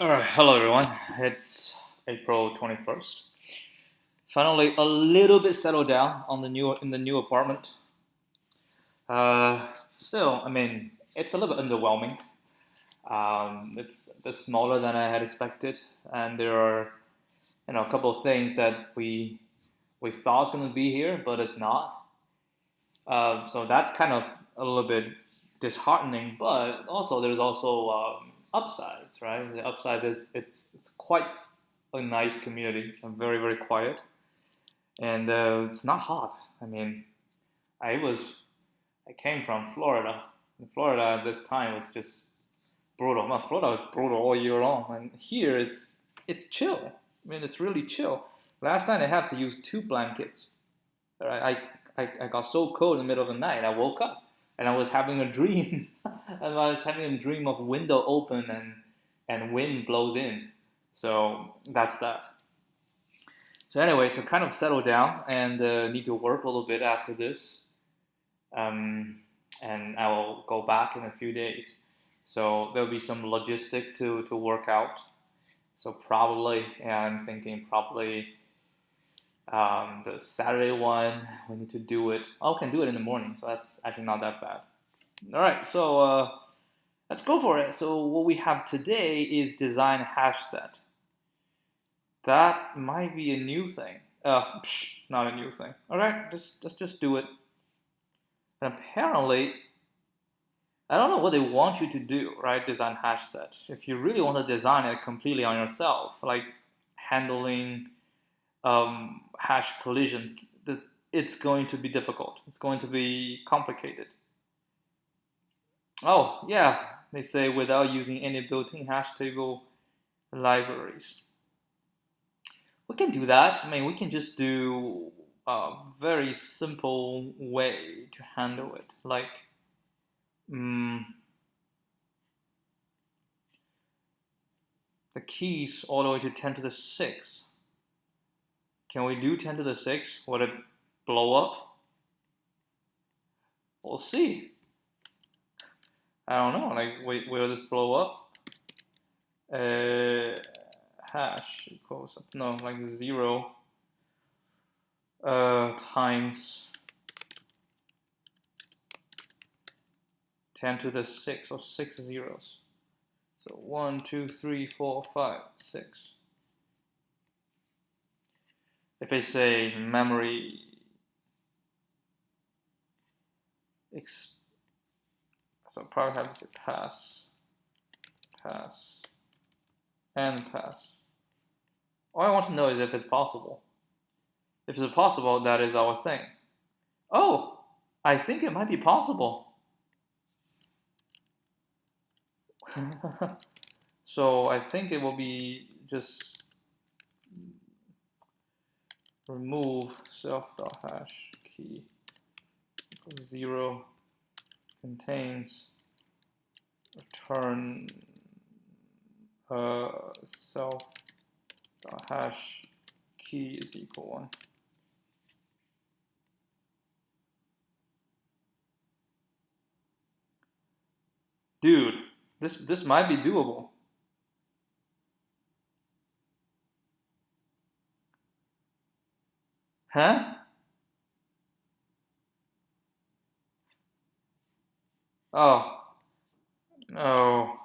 All right, hello everyone. It's April 21st. Finally, a little bit settled down on the new apartment. Still, I mean, it's a little bit underwhelming. It's a bit smaller than I had expected, and there are a couple of things that we thought was going to be here, but it's not. So that's kind of a little bit disheartening. But also, there's also upsides, right? The upside is it's quite a nice community and very quiet, and it's not hot. I mean, I was I came from Florida. In Florida at this time was just brutal. Well, Florida was brutal all year long, and here it's chill. I mean, it's really chill. Last night I had to use two blankets. Right? I got so cold in the middle of the night. I woke up and I was having a dream, and I was having a dream of window open and wind blows in. So that's that. So anyway, so kind of settle down and need to work a little bit after this, um, and I will go back in a few days. So there'll be some logistic to work out. So probably, yeah, I'm thinking probably the Saturday one we need to do it. Oh, we can do it in the morning, so that's actually not that bad. All right, so let's go for it. So what we have today is design hash set. That might be a new thing. Not a new thing. All right, let's just do it. And apparently, I don't know what they want you to do, right? Design hash set. If you really want to design it completely on yourself, like handling hash collision, it's going to be difficult. It's going to be complicated. Oh, yeah, they say without using any built-in hash table libraries. We can do that. I mean, we can just do a very simple way to handle it. Like, um, the keys all the way to 10 to the 6. Can we do 10 to the 6? Would it blow up? We'll see. I don't know. Like, will this blow up? Hash equals no, like 0 times 10 to the 6 or 6 zeros. So 1, 2, 3, 4, 5, 6. If I say memory so probably have to say pass, and pass. All I want to know is if it's possible. If it's possible, that is our thing. Oh, I think it might be possible. So I think it will be just remove self.hash key equals 0 contains return self.hash key is equal 1. Dude, this might be doable. Huh? Oh, no.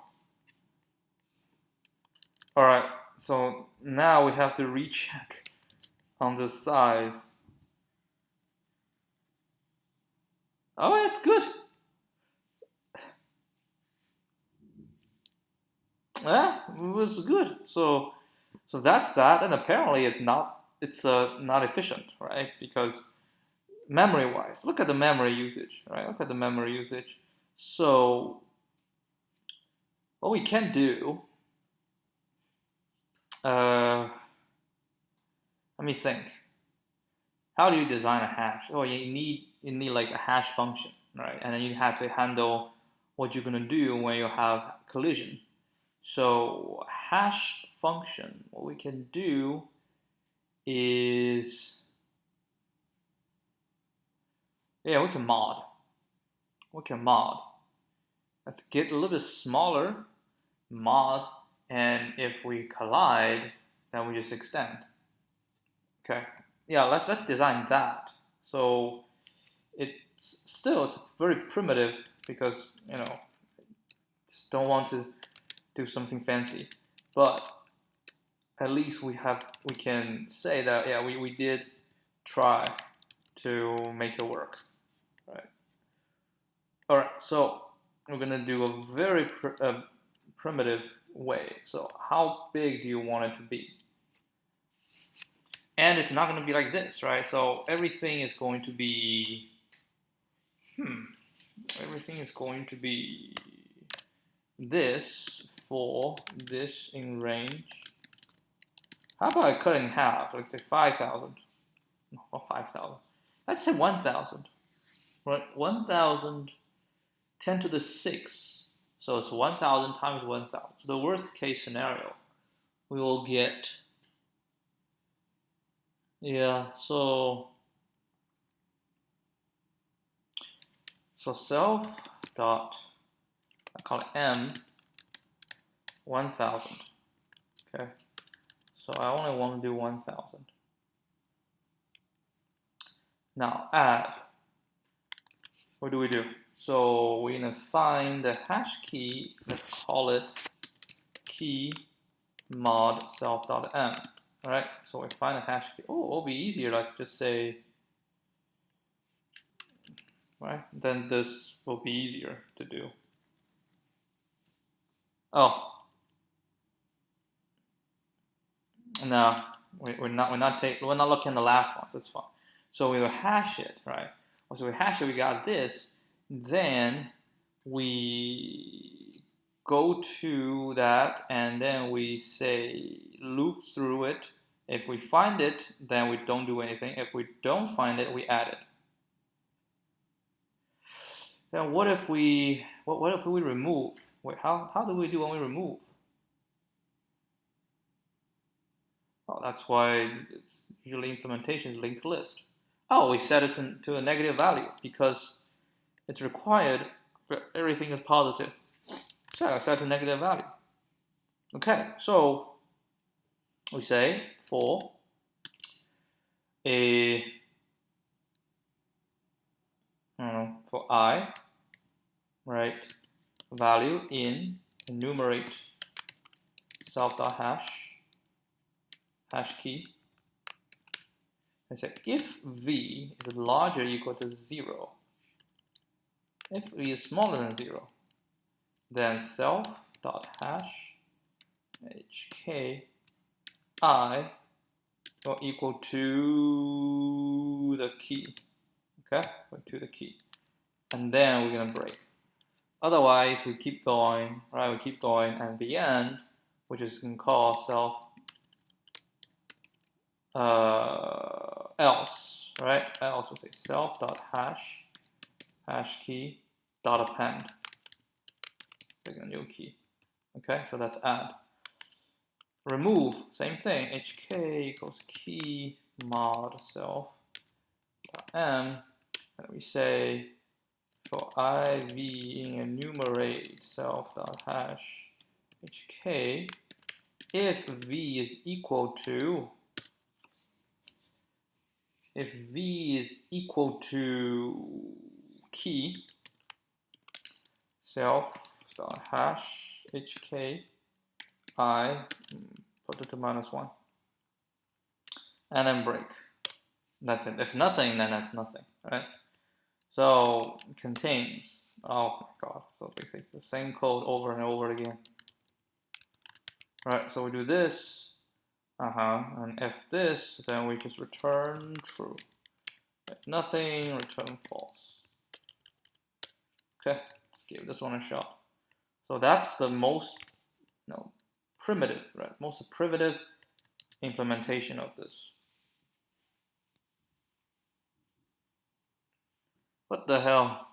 All right, so now we have to recheck on the size. Oh, it's good. Yeah, it was good. So that's that, and apparently it's not efficient, right? Because memory-wise, look at the memory usage, right? Look at the memory usage. So what we can do, uh, let me think. How do you design a hash? Oh, you need like a hash function, right? And then you have to handle what you're gonna do when you have collision. So hash function, what we can do is, yeah, we can mod. We can mod. Let's get a little bit smaller. Mod and if we collide, then we just extend. Okay, yeah, let's design that. So it's very primitive because don't want to do something fancy, but at least we can say that yeah we did try to make it work, right? All right, so we're gonna do a very primitive way. So how big do you want it to be? And it's not going to be like this, right? So everything is going to be, everything is going to be this for this in range. How about I cut it in half? Let's say 5,000. No, not 5,000. Let's say 1,000. Right? 1,000, 10 to the 6. So it's 1,000 times 1,000. So the worst case scenario, we will get, so self dot, I call it M, 1,000. Okay. So I only want to do 1,000. Now add. What do we do? So we're gonna find the hash key. Let's call it key mod self.m. All right. So we find the hash key. Oh, it'll be easier. Let's just say, right? Then this will be easier to do. Oh. No, we're not looking at the last one, so it's fine. So we will hash it, right? So we hash it, we got this, then we go to that and then we say loop through it. If we find it, then we don't do anything. If we don't find it, we add it. Then what if we remove? Wait, how do we do when we remove? Well, that's why usually implementation is linked list. Oh, we set it to a negative value because it's required everything is positive. So I set to negative value. Okay, so we say for for I, right, value in enumerate self.hash hash key. I say if v is larger or equal to 0, if v is smaller than 0, then self.hash hk I will equal to the key. Okay, to the key. And then we're gonna break. Otherwise, we keep going, right? We keep going, and at the end, which is gonna call self else, right? Else will say self.hash hash key dot append. Take a new key. Okay, so that's add. Remove, same thing. hk equals key mod self m, and we say for iv in enumerate self.hash hk, if v is equal to key self.hash hk I put it to -1 and then break. That's it. If nothing, then that's nothing, right? So contains, oh my god, so basically the same code over and over again. Right, so we do this, and if this, then we just return true. If nothing, return false. Okay, let's give this one a shot. So that's the most primitive, right? Most primitive implementation of this. What the hell?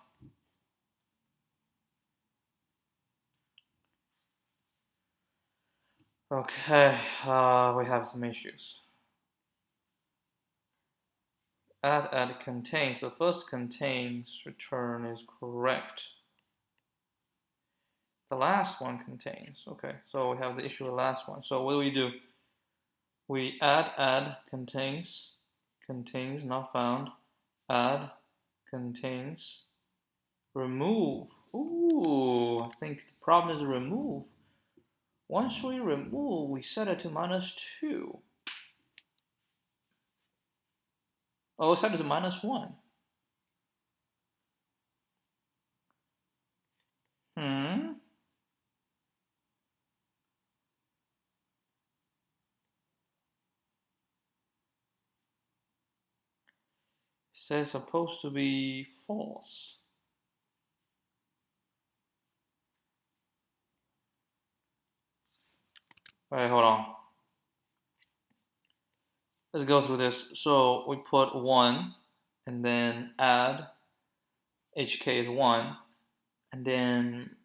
Okay, we have some issues. Add contains. The first contains return is correct. The last one contains. Okay, so we have the issue with the last one. So what do? We add, contains, not found, add, contains, remove. Ooh, I think the problem is remove. Once we remove, we set it to -2. Oh, we set it to -1. Says supposed to be false. Alright, hold on. Let's go through this. So we put 1 and then add HK is 1 and then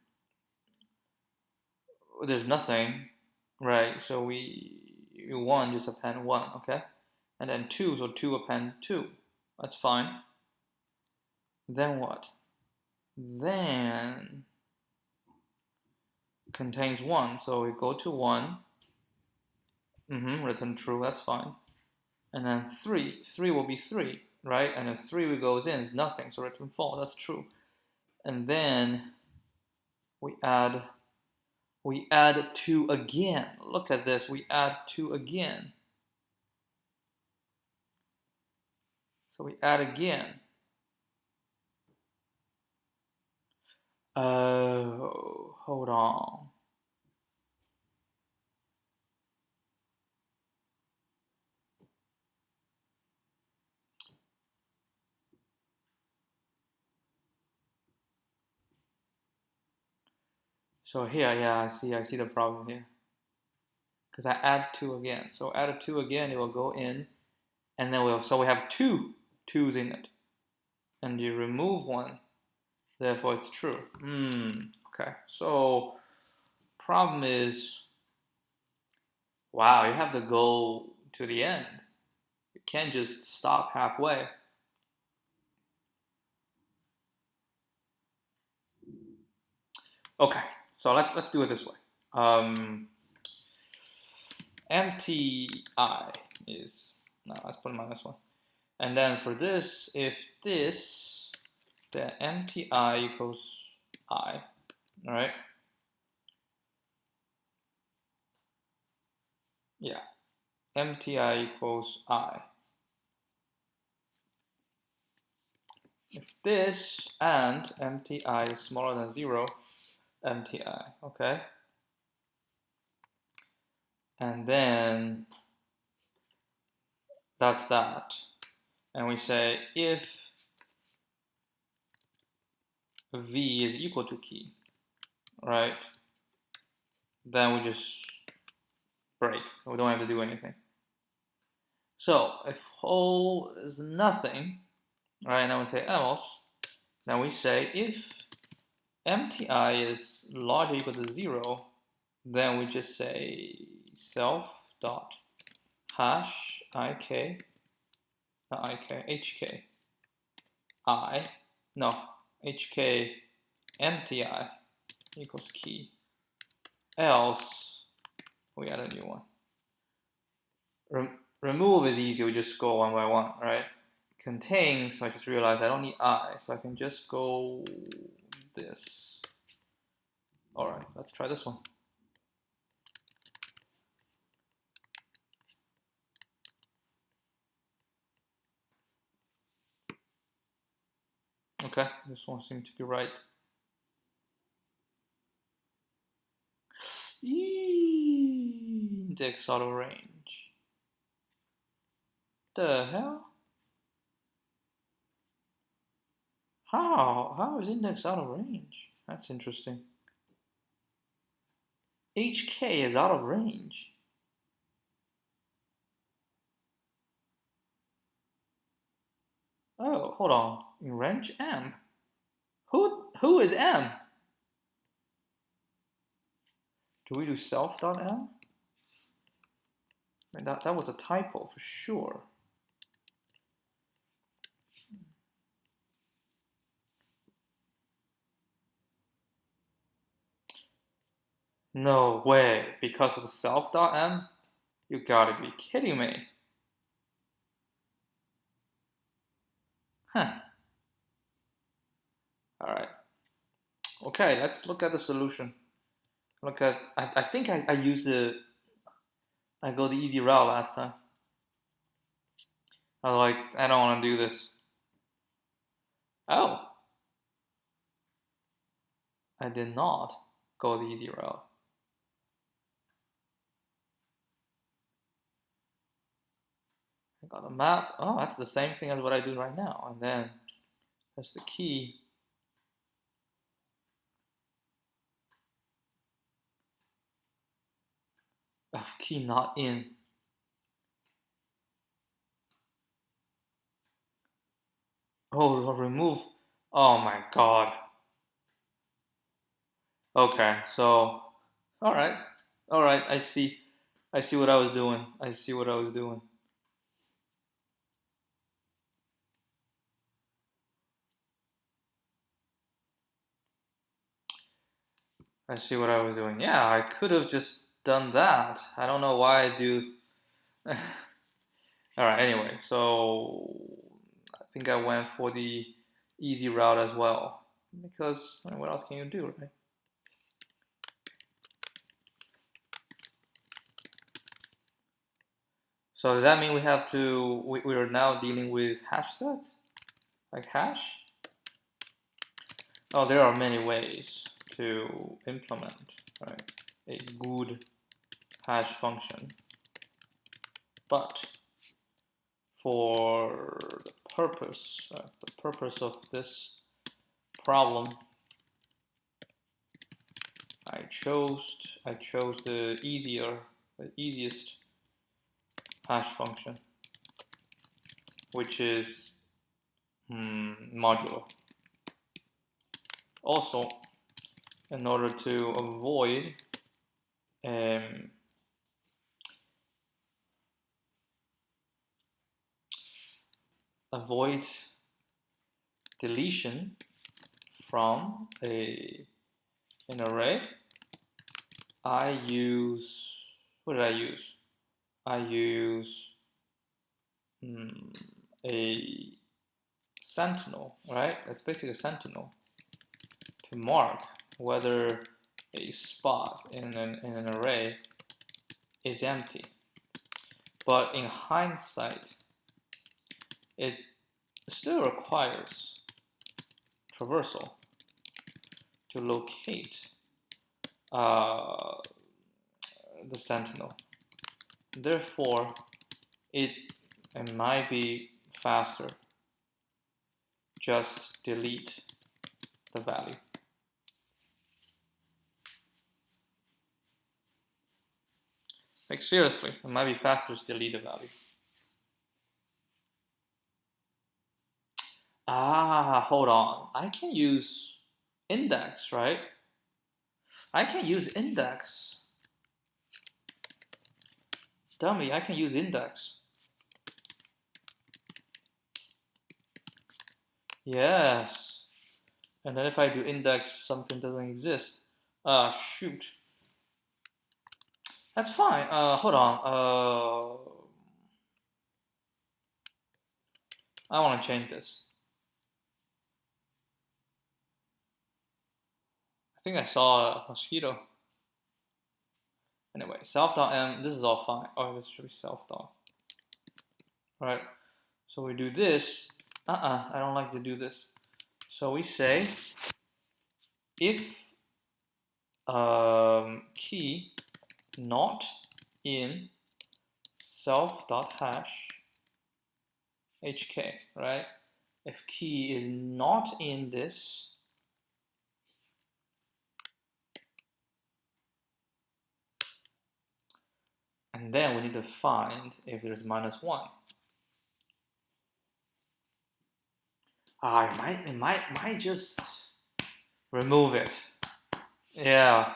there's nothing, right? So we 1 just append 1, okay? And then 2, so 2 append 2. That's fine. Then what? Then contains 1, so we go to 1. Return true, that's fine. And then 3 will be 3, right? And then 3 goes in is nothing, so return false, that's true. And then we add 2 again. Look at this, we add 2 again. So we add again. Oh, hold on. So here, yeah, I see the problem here. Because I add 2 again. So add a 2 again, it will go in, and then we have 2 2's in it. And you remove 1, therefore it's true. Okay, so problem is, wow, you have to go to the end. You can't just stop halfway. Okay, so let's do it this way. Empty I is, no, let's put -1. And then for this, if this, then empty I equals I, all right? Yeah, empty I equals I. If this and empty I is smaller than 0, empty I, okay? And then that's that. And we say if V is equal to key, right? Then we just break. We don't have to do anything. So if whole is nothing, right? Now we say else. Then we say if empty I is larger or equal to 0, then we just say self dot hash hk hk empty I equals key. Else we add a new one. Remove is easy, we just go one by one, right? Contains, so I just realized I don't need I, so I can just go this. Alright, let's try this one. Okay, this one seems to be right. Index out of range. The hell? How is index out of range? That's interesting. HK is out of range. Oh, hold on. In range M. Who is M? Do we do self.m? I mean, that was a typo for sure. No way, because of the self.m? You gotta be kidding me. Huh. All right. Okay, let's look at the solution. I think I used I go the easy route last time. I was like, I don't want to do this. Oh, I did not go the easy route. I got a map. Oh, that's the same thing as what I do right now. And then there's the key. Oh, key not in. Oh, remove. Oh my god. Okay, so, all right, all right. I see. I see what I was doing. I see what I was doing. I see what I was doing. Yeah, I could have just done that. I don't know why I do. All right. Anyway, so I think I went for the easy route as well because what else can you do, right? So does that mean we have to? We are now dealing with hash sets, like hash. Oh, there are many ways to implement, right, a good hash function, but for the purpose of this problem, I chose the easiest hash function, which is modulo. Also, in order to avoid deletion from an array, I use, what did I use? I use a sentinel, right? That's basically a sentinel to mark whether a spot in an array is empty. But in hindsight, it still requires traversal to locate the sentinel. Therefore, it might be faster. Just delete the value. Like seriously, it might be faster to delete the value. Ah, hold on. I can use index, right? I can use index. Dummy, I can use index. Yes. And then if I do index, something doesn't exist. Ah, shoot. That's fine. Hold on. I want to change this. I think I saw a mosquito. Anyway, self.m, this is all fine. Oh, this should be self.dot. Alright, so we do this. I don't like to do this. So we say if key not in self.hash hk, right? If key is not in this, and then we need to find if there's -1. It might just remove it. Yeah.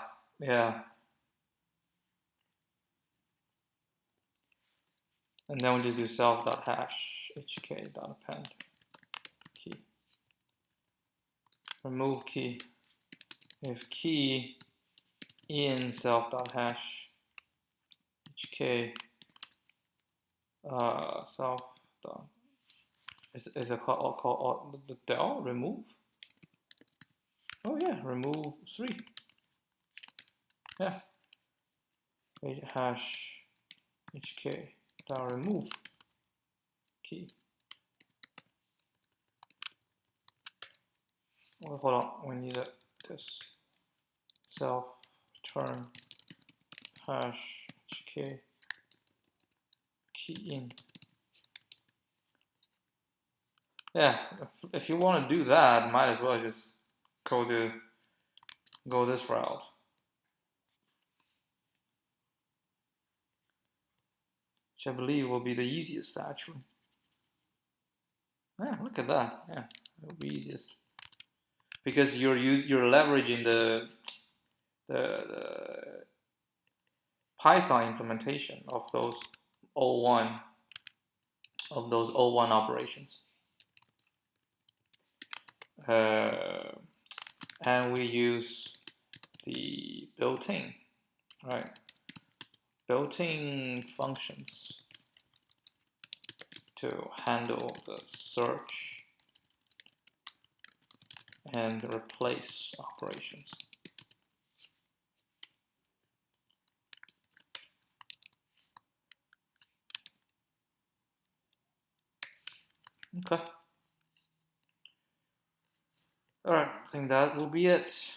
And then we just do self.hash hk.append key. Remove key. If key in self.hash hk self dot is it called the del remove? Oh yeah, remove 3. Yeah, hash hk dot remove key. Well, hold on, we need this self return hash hk key in. Yeah, if you want to do that, might as well just go this route. Which I believe will be the easiest actually. Yeah, look at that. Yeah, it will be easiest because you're leveraging the Python implementation of those O1 operations, and we use the built-in, right? Built-in functions to handle the search and replace operations. Okay. All right, I think that will be it.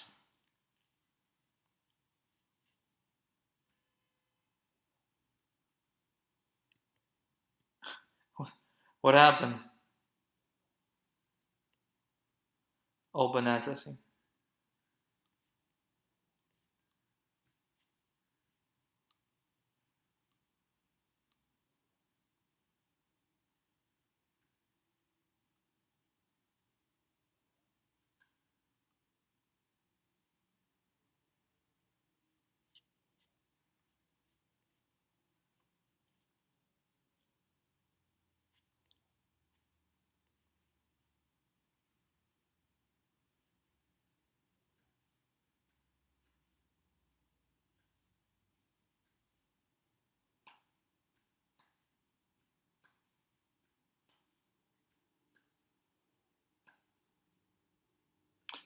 What happened? Open addressing.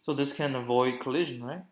So this can avoid collision, right?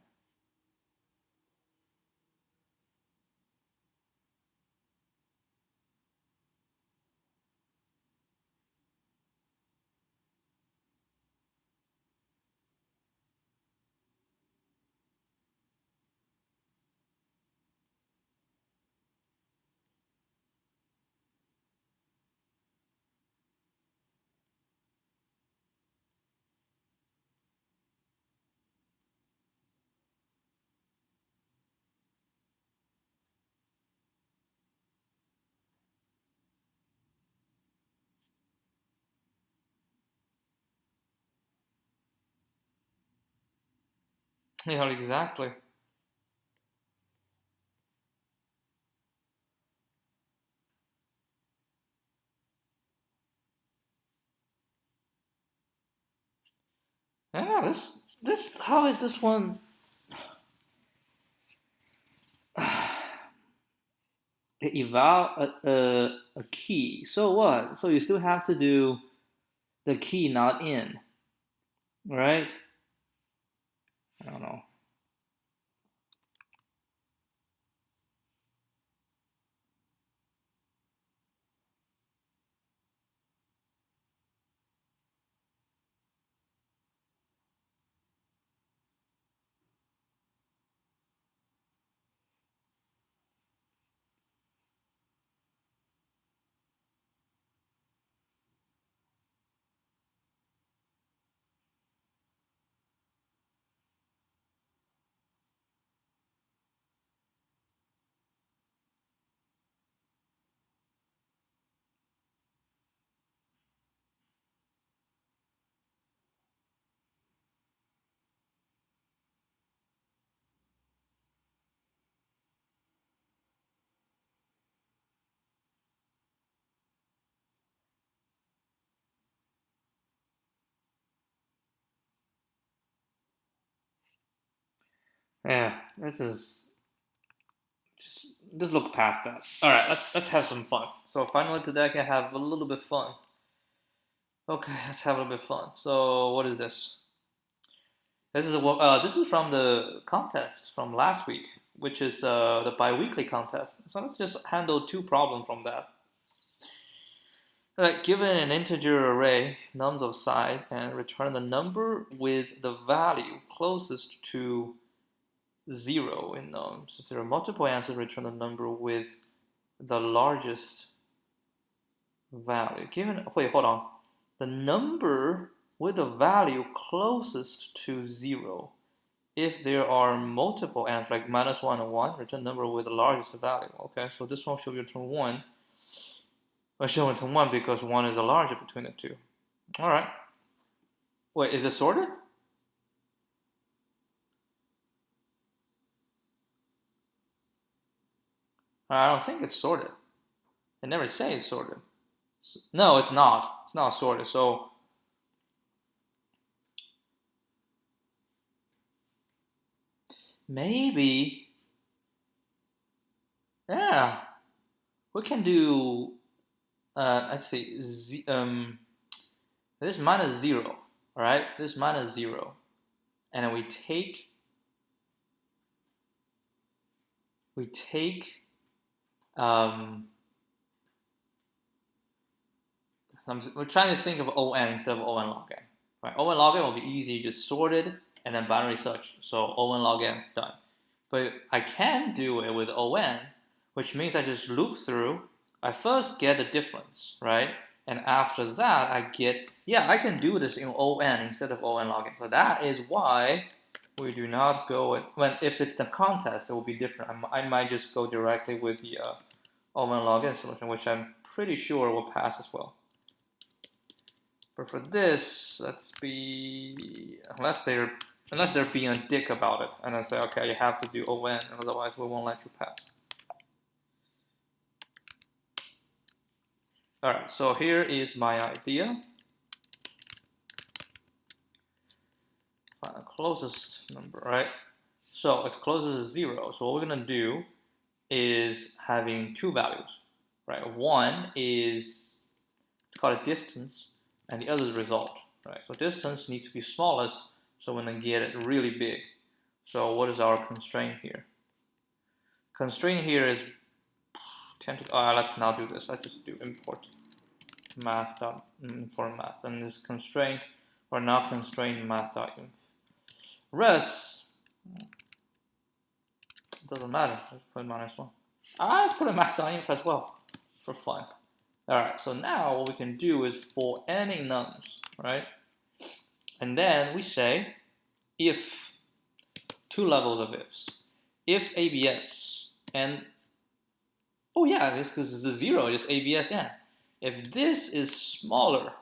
Yeah, exactly. Yeah, this how is this one eval a key? So what? So you still have to do the key not in, right? I don't know. Yeah, this is just look past that. All right, let's have some fun. So finally today I can have a little bit fun. Okay, let's have a little bit fun. So what is this? This is from the contest from last week, which is the bi-weekly contest. So let's just handle 2 problems from that. Alright, given an integer array, nums of size, and return the number with the value closest to 0 in nums. If there are multiple answers, return the number with the largest value. Wait, hold on. The number with the value closest to 0. If there are multiple answers, like -1 and 1, return the number with the largest value. Okay, so this one should return 1. I should return 1 because 1 is the larger between the 2. Alright. Wait, is it sorted? I don't think it's sorted. It never says it's sorted. No, it's not. It's not sorted. So maybe, yeah, we can do. Let's see. This is -0. All right, this is -0, and then we take we're trying to think of on instead of on log n. Right? On log n will be easy, you just sorted and then binary search. So on log n, done. But I can do it with on, which means I just loop through. I first get the difference, right? And after that, I get, I can do this in on instead of on log n. So that is why we do not go if it's the contest, it will be different. I might just go directly with the on log n solution, which I'm pretty sure will pass as well. But for this, let's be, unless they're being a dick about it, and I say, okay, you have to do on, otherwise we won't let you pass. All right, so here is my idea. Find the closest number, right? So it's closest to 0. So what we're gonna do is having 2 values, right? One is, it's called a distance, and the other is result, right? So distance needs to be smallest, so we're gonna get it really big. So what is our constraint here? Constraint here is let's not do this. Let's just do import math.import math, and this constraint or not constraint math.inf. Res doesn't matter. Let's put -1. Let's put a math.inf as well for fun. All right, so now what we can do is for any nums, right? And then we say if, 2 levels of ifs. If ABS and, this because it's a 0, it's ABS n. If this is smaller,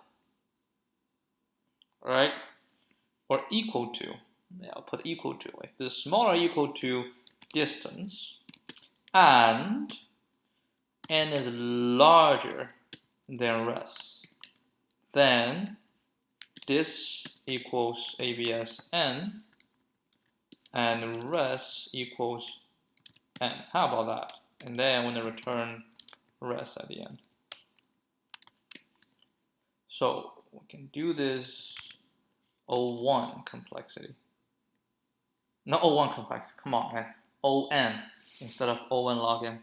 right, or equal to, I'll put equal to, if this is smaller or equal to distance, and n is larger than res, then this equals ABS n, and res equals n. How about that? And then I'm going to return res at the end. So we can do this O1 complexity. Not O1 complexity, come on, man. On instead of on log n.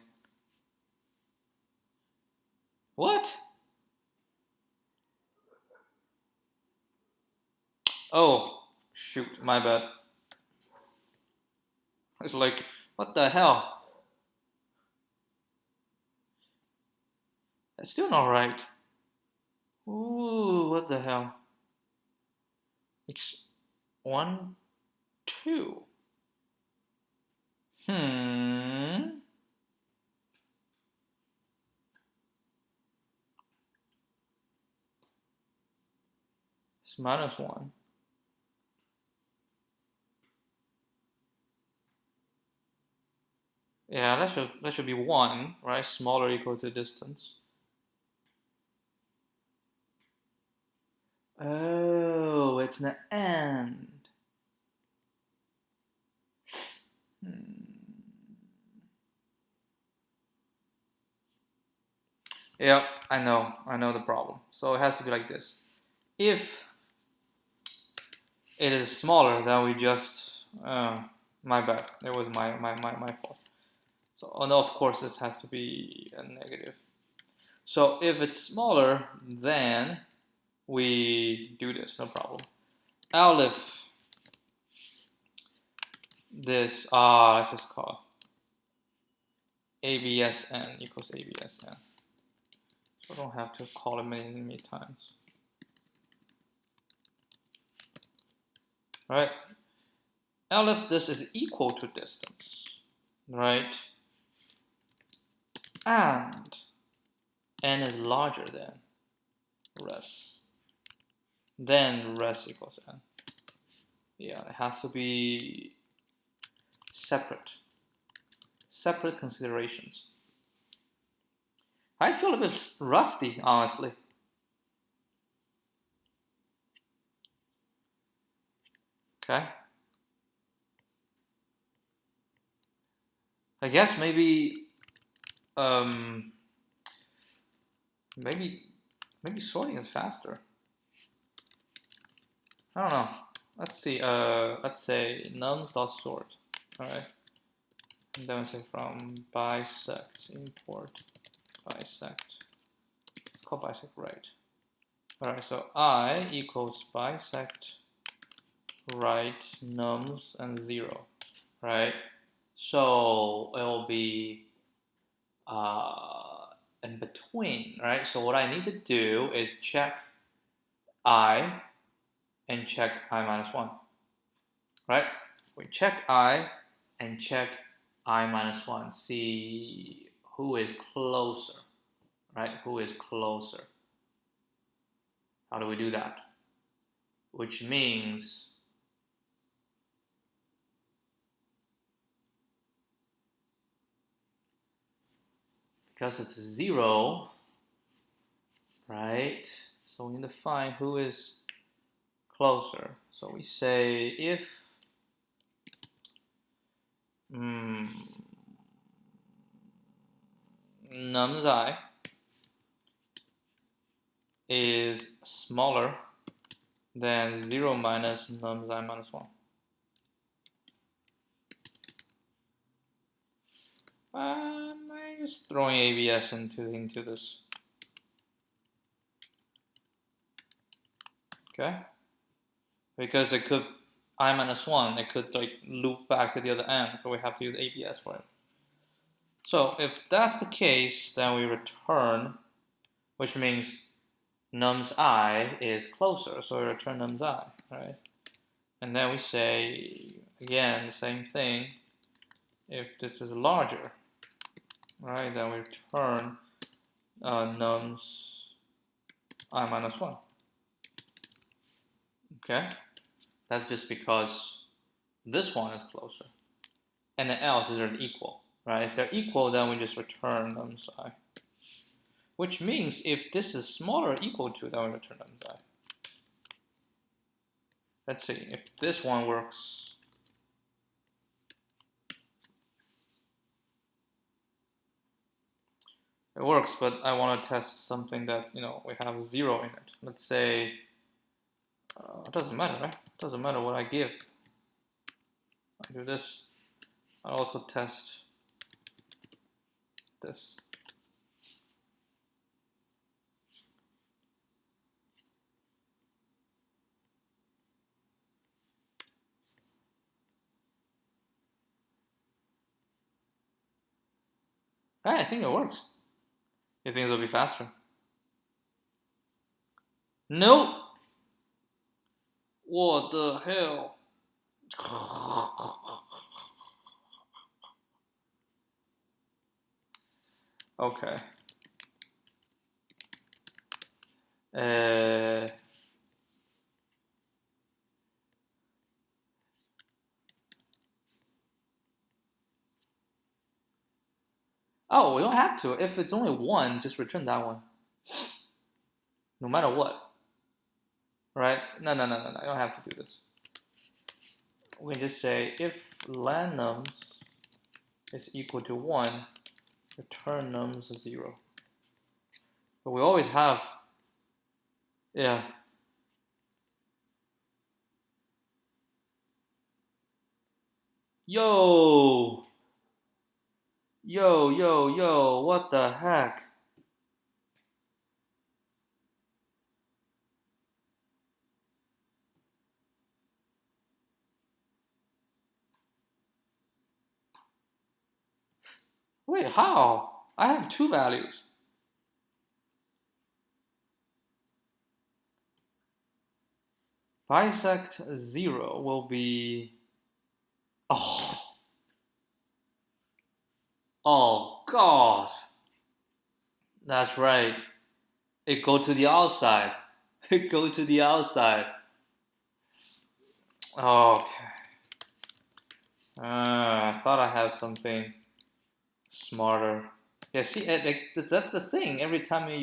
What? Oh, shoot, my bad. It's like, what the hell? That's still not right. Ooh, what the hell? It's 1, 2. It's -1. Yeah, that should be 1, right? Smaller or equal to distance. Oh, it's an and. Yeah, I know the problem. So it has to be like this. If it is smaller, then we just, my bad, it was my fault. So, and of course this has to be a negative. So if it's smaller, then we do this, no problem. If this, let's just call ABSN equals ABSN. So I don't have to call it many times. Right? If this is equal to distance, right? And n is larger than res, then res equals n. Yeah, it has to be separate considerations. I feel a bit rusty, honestly. Okay. I guess maybe maybe sorting is faster. I don't know. Let's see. Let's say nums.sort. All right. And then we say from bisect import bisect. Let's call bisect right. All right. So I equals bisect right nums and 0. Right. So it will be in between, right? So what I need to do is check I and check I minus 1, right? We check I and check I minus 1, see who is closer, right? Who is closer? How do we do that? Which means because it's 0, right? So we need to find who is closer. So we say if nums I is smaller than 0 minus nums I minus 1. I'm just throwing ABS into this. Okay? Because it could, I minus 1, it could like loop back to the other end, so we have to use ABS for it. So if that's the case, then we return, which means nums I is closer, so we return nums I, right? And then we say, again, the same thing, if this is larger, right, then we return nums I minus 1. Okay? That's just because this one is closer. And then else is an equal, right? If they're equal, then we just return nums I. Which means if this is smaller or equal to, then we return nums I. Let's see if this one works. It works, but I want to test something that, we have 0 in it. Let's say, it doesn't matter, right? It doesn't matter what I give. I do this. I also test this. Right, I think it works. You think it'll be faster? Nope. What the hell? Okay. Oh, we don't have to. If it's only 1, just return that one. No matter what. Right? No. I don't have to do this. We can just say if len nums is equal to 1, return nums 0. But we always have, yeah. Yo, yo, what the heck? Wait, how? I have two values. Bisect 0 will be, oh, oh God. That's right. It go to the outside. It go to the outside. Okay. I thought I had something smarter. Yeah, see, that's the thing. Every time you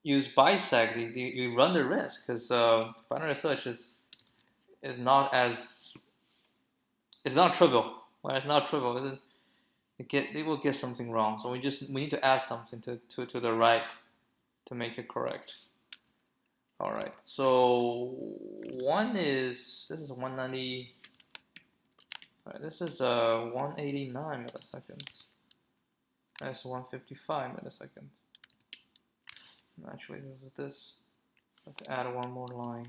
use bisect, you run the risk because binary search is not as it's not trivial. Well, it's not trivial. It will get something wrong. So we need to add something to the right to make it correct. All right. So this is 190. All right, this is 189 milliseconds. That's 155 milliseconds. Actually, this is this. I have to add one more line.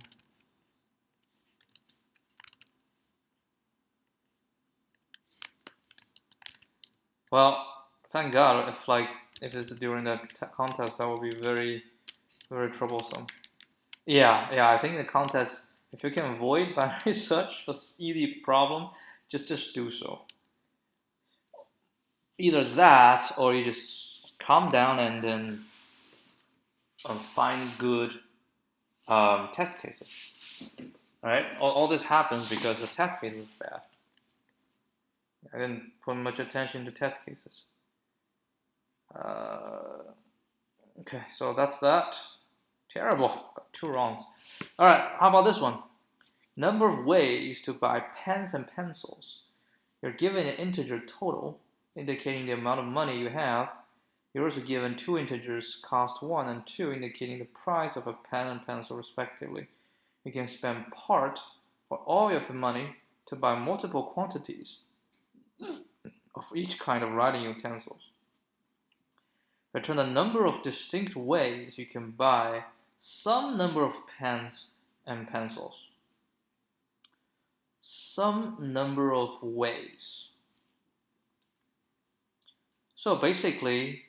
Well, thank God. If it's during the contest, that would be very, very troublesome. Yeah. I think the contest, if you can avoid binary search for easy problem, just do so. Either that, or you just calm down and then find good test cases. Right? All this happens because the test case was bad. I didn't put much attention to test cases. Okay, so that's that. Terrible. Got two wrongs. All right, how about this one? Number of ways to buy pens and pencils. You're given an integer total, indicating the amount of money you have. You're also given two integers, cost 1 and 2, indicating the price of a pen and pencil respectively. You can spend part or all of your money to buy multiple quantities of each kind of writing utensils. Return the number of distinct ways you can buy some number of pens and pencils. Some number of ways. So basically,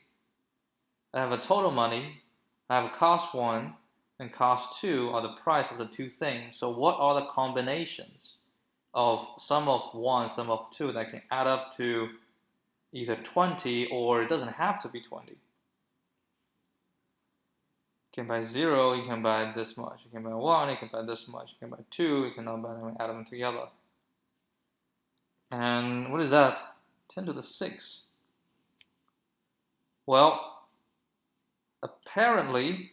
I have a total money, I have a cost 1 and cost 2 are the price of the two things. So what are the combinations of sum of 1, sum of 2 that can add up to either 20 or it doesn't have to be 20? You can buy 0, you can buy this much. You can buy 1, you can buy this much. You can buy 2, you can now buy them and add them together. And what is that? 10 to the 6. Well, apparently,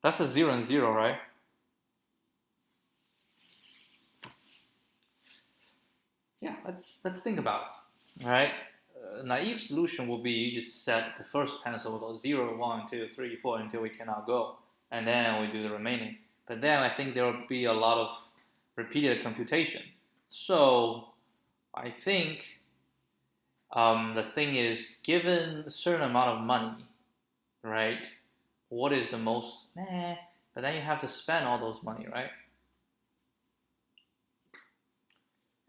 that's a 0 and 0, right? Yeah, let's think about it. All right. A naive solution will be you just set the first pencil will go 0, 1, 2, 3, 4 until we cannot go, and then we do the remaining. But then I think there will be a lot of repeated computation. So I think the thing is, given a certain amount of money, right? What is the most? But then you have to spend all those money, right?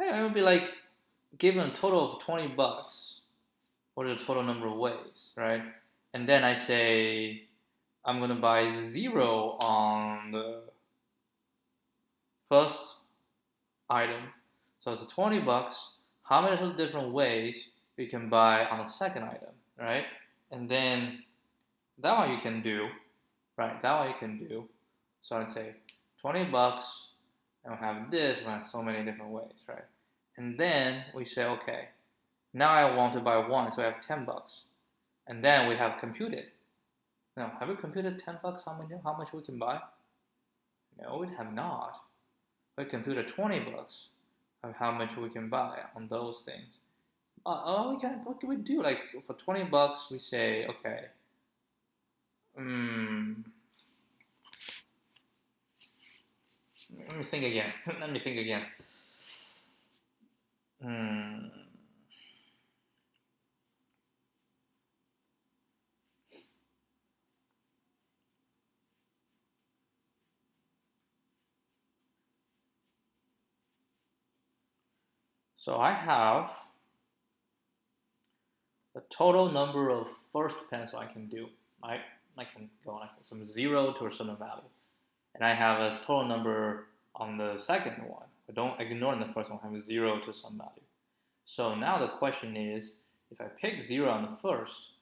Yeah, it would be like given a total of $20. What is the total number of ways, right? And then I say I'm gonna buy 0 on the first item. So it's $20. How many different ways we can buy on the second item, right? And then that one you can do, right? That one you can do. So I'd say $20, and we have this, we have so many different ways, right? And then we say, okay, now I want to buy 1, so I have $10. And then we have computed. Now, have we computed $10 how much we can buy? No, we have not. We computed $20 of how much we can buy on those things. what can we do? Like for $20, we say, okay, let me think again. Let me think again. So I have the total number of first pencil I can do. I can go on from 0 to a certain value. And I have a total number on the second one. But don't ignore the first one, I have 0 to some value. So now the question is, if I pick 0 on the first,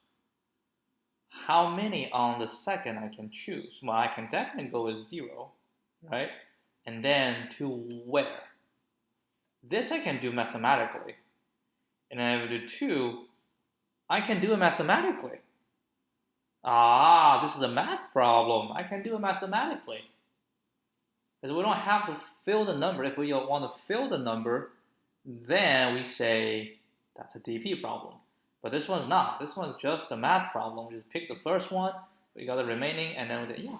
how many on the second I can choose? Well, I can definitely go with 0, right? And then to where? This I can do mathematically. And then if I do 2, I can do it mathematically. This is a math problem. I can do it mathematically. Because we don't have to fill the number. If we want to fill the number, then we say that's a DP problem. But this one's not. This one's just a math problem. We just pick the first one, we got the remaining, and then yeah.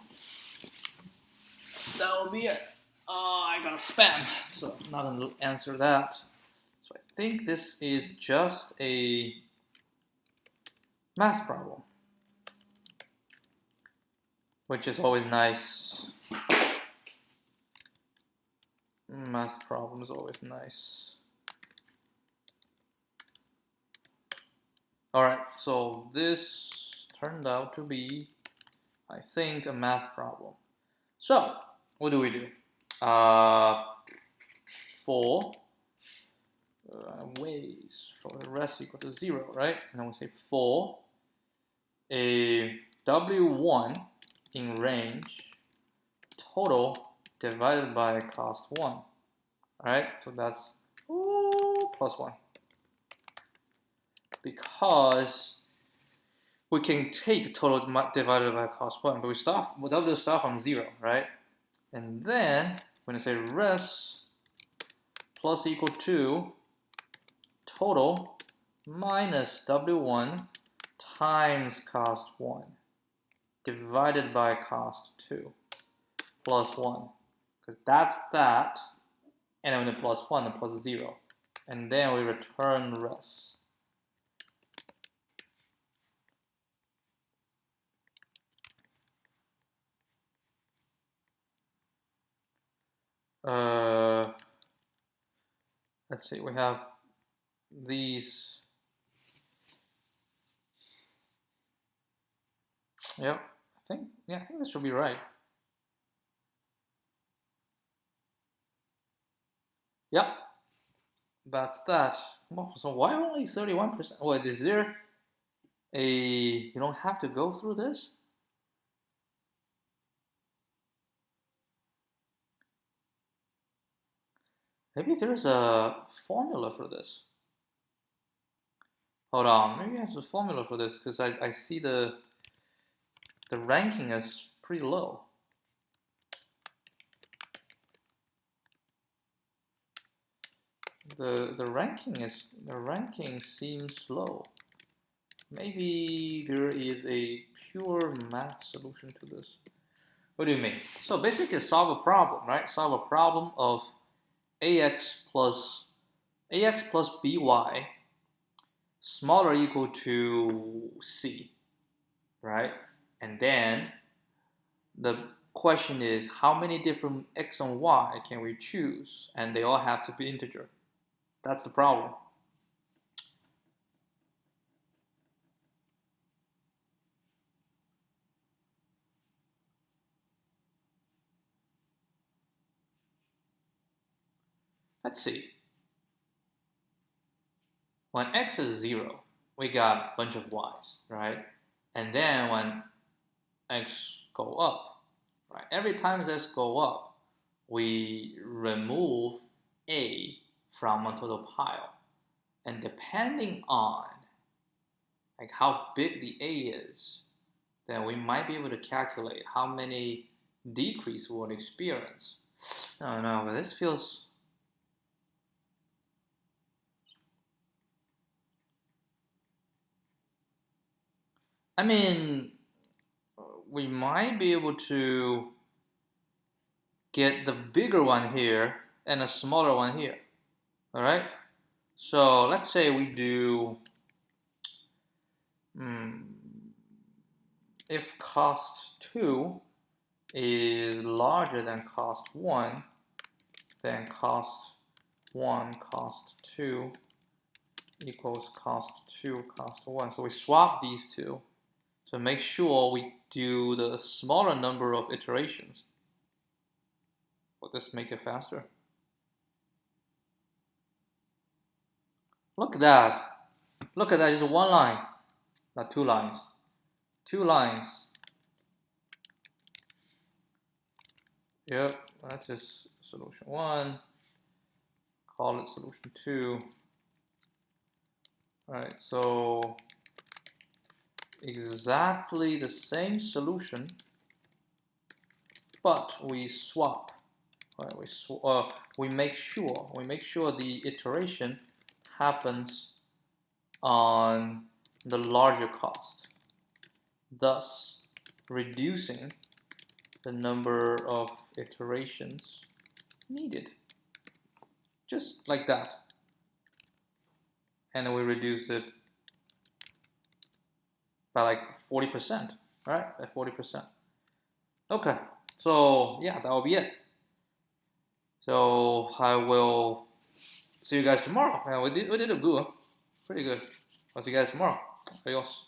That will be it. I got a spam, so I'm not going to answer that. So I think this is just a math problem, which is always nice. Math problem is always nice. Alright, so this turned out to be, I think, a math problem. So, what do we do? For ways for the rest equal to 0, right? And then we say for a W1 in range total divided by cost 1. Alright, so that's plus 1. Because we can take total divided by cost 1, but we W start from 0, right? And then when I say res plus equal to total minus W1 times cost 1 divided by cost 2 plus 1. Because that's that. And then the plus 1 and plus 0. And then we return res. Let's see, we have these. Yep, I think this should be right. Yep, that's that. So why only 31%? Wait, is there you don't have to go through this? Maybe there's a formula for this. Hold on, maybe there's a formula for this because I see the ranking is pretty low. The ranking seems low. Maybe there is a pure math solution to this. What do you mean? So basically solve a problem, right? Solve a problem of ax plus by smaller or equal to c, right? And then the question is how many different x and y can we choose, and they all have to be integer. That's the problem. Let's see. When x is 0, we got a bunch of y's, right? And then when x go up, right? Every time x go up, we remove a from onto the pile. And depending on like how big the a is, then we might be able to calculate how many decrease we'll experience. I don't know, but this feels I mean, we might be able to get the bigger one here and a smaller one here. All right. So let's say we do, if cost 2 is larger than cost 1, then cost 1, cost 2 equals cost 2, cost 1. So we swap these two. So make sure we do the smaller number of iterations. Will this make it faster? Look at that. Look at that, just one line, not 2 lines. 2 lines. Yep, that's just solution 1. Call it solution 2. All right, so exactly the same solution, but we swap. Right, we make sure the iteration happens on the larger cost, thus reducing the number of iterations needed. Just like that. And then we reduce it by like 40%, right? By 40%. Okay, so yeah, that will be it. So I will see you guys tomorrow. We did a good, pretty good. I'll see you guys tomorrow. Adios.